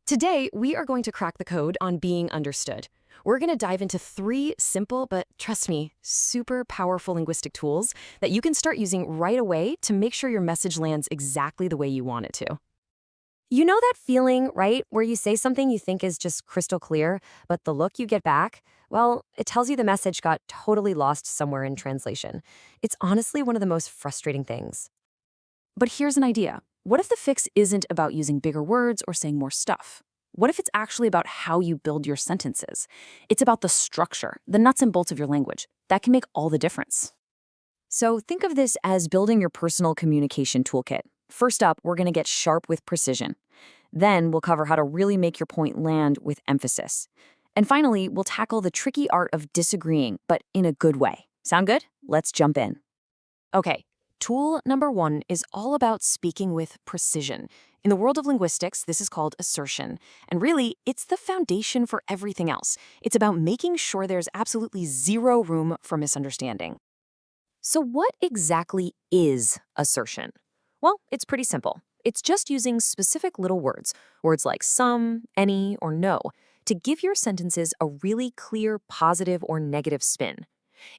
Today, we are going to crack the code on being understood. We're going to dive into 3 simple, but trust me, super powerful linguistic tools that you can start using right away to make sure your message lands exactly the way you want it to. You know that feeling, right, where you say something you think is just crystal clear, but the look you get back, well, it tells you the message got totally lost somewhere in translation. It's honestly one of the most frustrating things. But here's an idea. What if the fix isn't about using bigger words or saying more stuff? What if it's actually about how you build your sentences? It's about the structure, the nuts and bolts of your language. That can make all the difference. So think of this as building your personal communication toolkit. First up, we're going to get sharp with precision. Then we'll cover how to really make your point land with emphasis. And finally, we'll tackle the tricky art of disagreeing, but in a good way. Sound good? Let's jump in. Okay, tool number 1 is all about speaking with precision. In the world of linguistics, this is called assertion. And really, it's the foundation for everything else. It's about making sure there's absolutely zero room for misunderstanding. So what exactly is assertion? Well, it's pretty simple. It's just using specific little words like some, any, or no, to give your sentences a really clear positive or negative spin.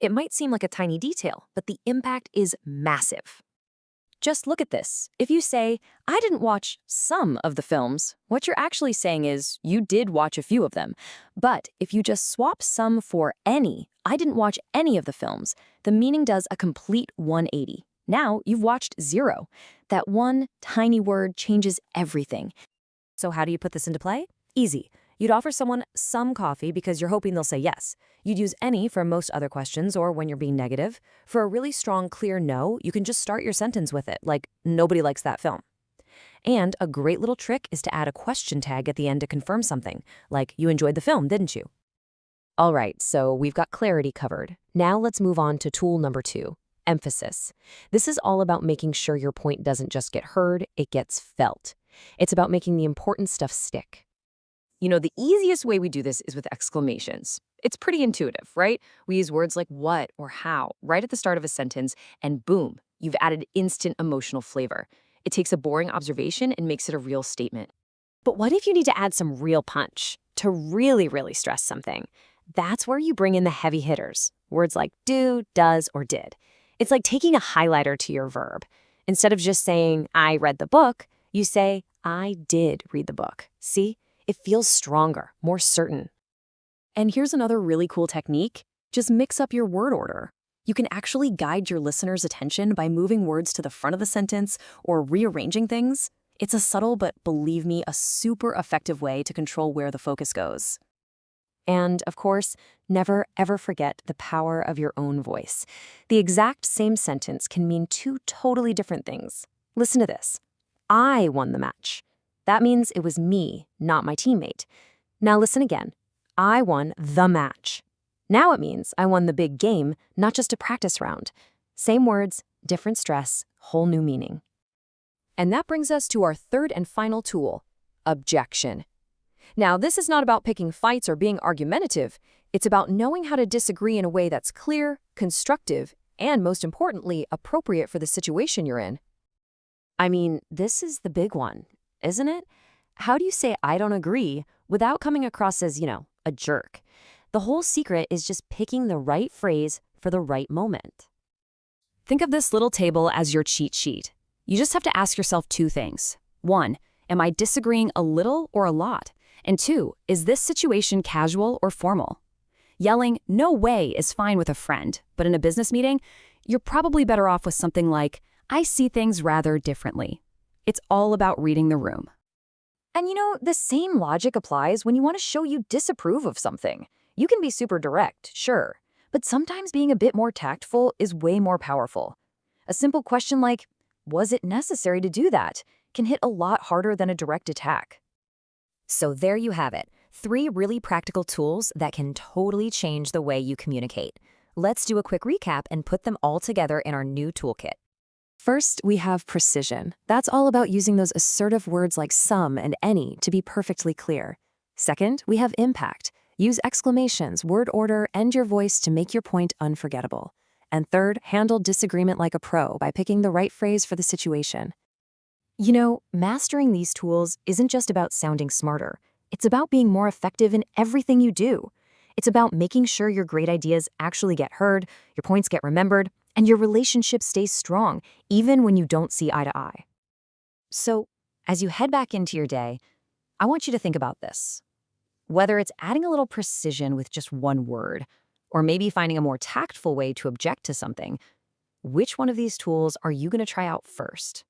It might seem like a tiny detail, but the impact is massive. Just look at this. If you say, I didn't watch some of the films, what you're actually saying is you did watch a few of them. But if you just swap some for any, I didn't watch any of the films, the meaning does a complete 180. Now you've watched 0. That one tiny word changes everything. So how do you put this into play? Easy. You'd offer someone some coffee because you're hoping they'll say yes. You'd use any for most other questions or when you're being negative. For a really strong, clear no, you can just start your sentence with it, like, nobody likes that film. And a great little trick is to add a question tag at the end to confirm something, like, you enjoyed the film, didn't you? All right, so we've got clarity covered. Now let's move on to tool number 2, emphasis. This is all about making sure your point doesn't just get heard, it gets felt. It's about making the important stuff stick. You know, the easiest way we do this is with exclamations. It's pretty intuitive, right? We use words like what or how right at the start of a sentence, and boom, you've added instant emotional flavor. It takes a boring observation and makes it a real statement. But what if you need to add some real punch to really stress something? That's where you bring in the heavy hitters. Words like do, does, or did. It's like taking a highlighter to your verb. Instead of just saying, I read the book, you say, I did read the book. See? It feels stronger, more certain. And here's another really cool technique. Just mix up your word order. You can actually guide your listener's attention by moving words to the front of the sentence or rearranging things. It's a subtle, but believe me, a super effective way to control where the focus goes. And, of course, never ever forget the power of your own voice. The exact same sentence can mean 2 totally different things. Listen to this. I won the match. That means it was me, not my teammate. Now listen again. I won the match. Now it means I won the big game, not just a practice round. Same words, different stress, whole new meaning. And that brings us to our 3rd and final tool, objection. Now, this is not about picking fights or being argumentative. It's about knowing how to disagree in a way that's clear, constructive, and most importantly, appropriate for the situation you're in. I mean, this is the big one, isn't it? How do you say I don't agree without coming across as, a jerk? The whole secret is just picking the right phrase for the right moment. Think of this little table as your cheat sheet. You just have to ask yourself 2 things. 1, am I disagreeing a little or a lot? And 2, is this situation casual or formal? Yelling, no way, is fine with a friend, but in a business meeting, you're probably better off with something like, I see things rather differently. It's all about reading the room. And the same logic applies when you want to show you disapprove of something. You can be super direct, sure, but sometimes being a bit more tactful is way more powerful. A simple question like, was it necessary to do that, can hit a lot harder than a direct attack. So there you have it, 3 really practical tools that can totally change the way you communicate. Let's do a quick recap and put them all together in our new toolkit. First, we have precision. That's all about using those assertive words like some and any to be perfectly clear. Second, we have impact. Use exclamations, word order, and your voice to make your point unforgettable. And third, handle disagreement like a pro by picking the right phrase for the situation. You know, mastering these tools isn't just about sounding smarter. It's about being more effective in everything you do. It's about making sure your great ideas actually get heard, your points get remembered, and your relationship stays strong, even when you don't see eye to eye. So, as you head back into your day, I want you to think about this. Whether it's adding a little precision with just one word, or maybe finding a more tactful way to object to something, which one of these tools are you going to try out first?